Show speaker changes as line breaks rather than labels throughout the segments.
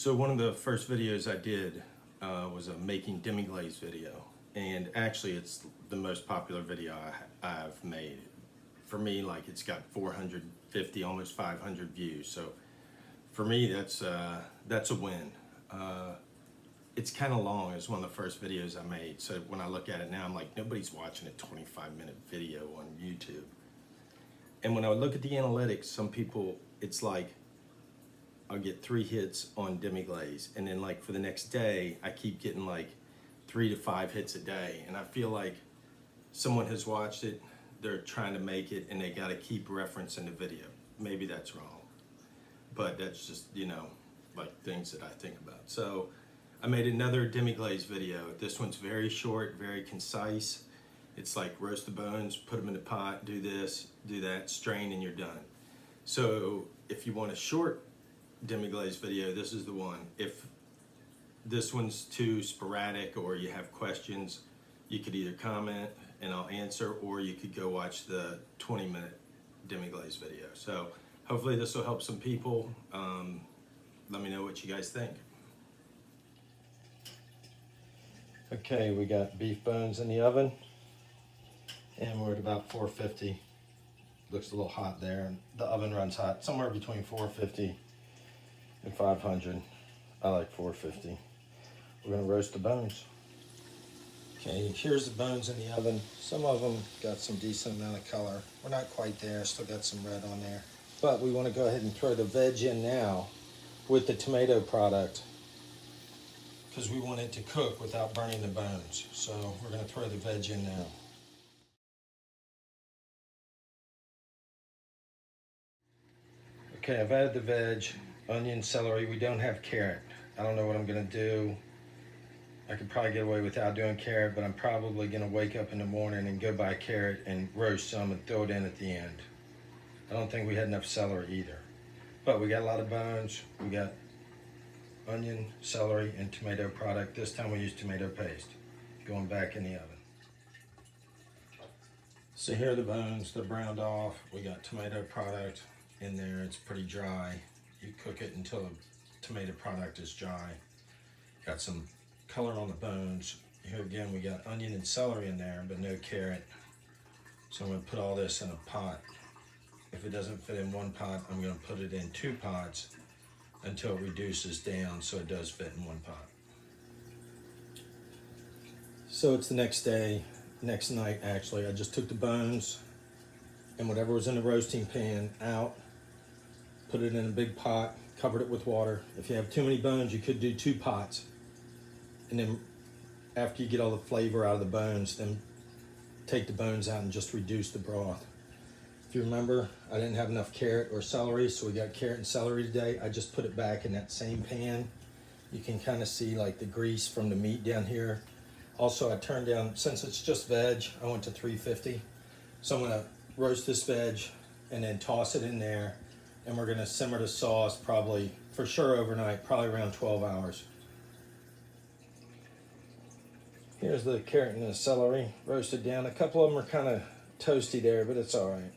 So one of the first videos I did was a making demi-glaze video, and actually it's the most popular video I've made. For me, like, it's got 450, almost 500 views. So for me, that's a win. It's kind of long. It's one of the first videos I made. So when I look at it now, I'm like, nobody's watching a 25-minute video on YouTube. And when I look at the analytics, some people, it's like, I'll get 3 hits on demi-glaze, and then like for the next day, I keep getting like 3 to 5 hits a day. And I feel like someone has watched it, they're trying to make it, and they got to keep referencing the video. Maybe that's wrong, but that's just, you know, like things that I think about. So I made another demi-glaze video. This one's very short, very concise. It's like roast the bones, put them in the pot, do this, do that, strain, and you're done. So if you want a short demi-glaze video, this is the one. If this one's too sporadic or you have questions, you could either comment and I'll answer, or you could go watch the 20-minute demi-glaze video. So hopefully this will help some people. Let me know what you guys think. Okay, we got beef bones in the oven, and we're at about 450. Looks a little hot there. The oven runs hot, somewhere between 450 and 500. I like 450. We're gonna roast the bones. Okay, here's the bones in the oven. Some of them got some decent amount of color. We're not quite there, still got some red on there. But we wanna go ahead and throw the veg in now with the tomato product, because we want it to cook without burning the bones. So we're gonna throw the veg in now. Okay, I've added the veg, onion, celery. We don't have carrot. I don't know what I'm gonna do. I could probably get away without doing carrot, but I'm probably gonna wake up in the morning and go buy carrot and roast some and throw it in at the end. I don't think we had enough celery either. But we got a lot of bones. We got onion, celery, and tomato product. This time we used tomato paste. Going back in the oven. So here are the bones. They're browned off. We got tomato product in there. It's pretty dry. You cook it until the tomato product is dry. Got some color on the bones. Here again, we got onion and celery in there, but no carrot. So I'm gonna put all this in a pot. If it doesn't fit in one pot, I'm gonna put it in 2 pots until it reduces down so it does fit in one pot. So it's the next day, next night actually. I just took the bones and whatever was in the roasting pan out, put it in a big pot, covered it with water. If you have too many bones, you could do 2 pots. And then after you get all the flavor out of the bones, then take the bones out and just reduce the broth. If you remember, I didn't have enough carrot or celery, so we got carrot and celery today. I just put it back in that same pan. You can kind of see like the grease from the meat down here. Also, I turned down, since it's just veg, I went to 350. So I'm gonna roast this veg and then toss it in there, and we're gonna simmer the sauce probably, for sure overnight, probably around 12 hours. Here's the carrot and the celery roasted down. A couple of them are kind of toasty there, but it's all right.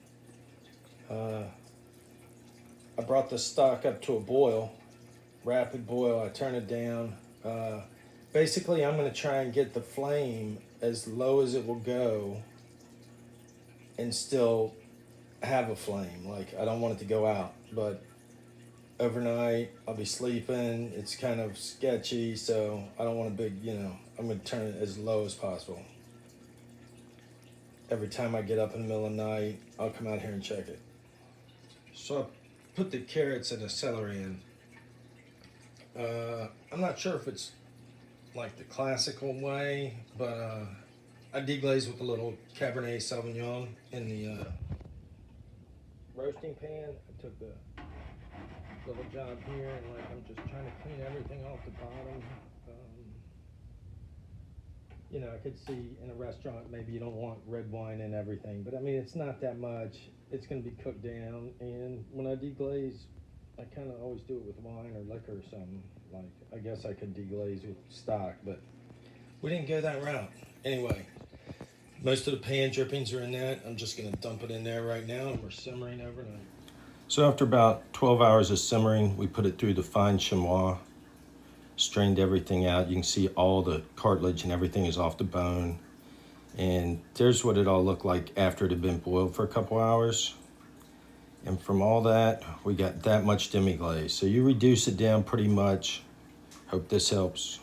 I brought the stock up to a boil, rapid boil. I turn it down. Basically, I'm going to try and get the flame as low as it will go and still have a flame. Like, I don't want it to go out, but overnight I'll be sleeping. It's kind of sketchy, so I don't want a big, you know, I'm going to turn it as low as possible. Every time I get up in the middle of the night, I'll come out here and check it. So I put the carrots and the celery in. I'm not sure if it's like the classical way, but I deglaze with a little Cabernet Sauvignon in the roasting pan. I took the little job here, and like I'm just trying to clean everything off the bottom. You know, I could see in a restaurant maybe you don't want red wine and everything, but I mean it's not that much. It's going to be cooked down, and when I deglaze, I kind of always do it with wine or liquor or something. Like, I guess I could deglaze with stock, but we didn't go that route. Anyway, most of the pan drippings are in that. I'm just going to dump it in there right now, and we're simmering overnight. So after about 12 hours of simmering, we put it through the fine chamois strained everything out. You can see all the cartilage and everything is off the bone. And there's what it all looked like after it had been boiled for a couple hours. And from all that, we got that much demi-glaze. So you reduce it down pretty much. Hope this helps.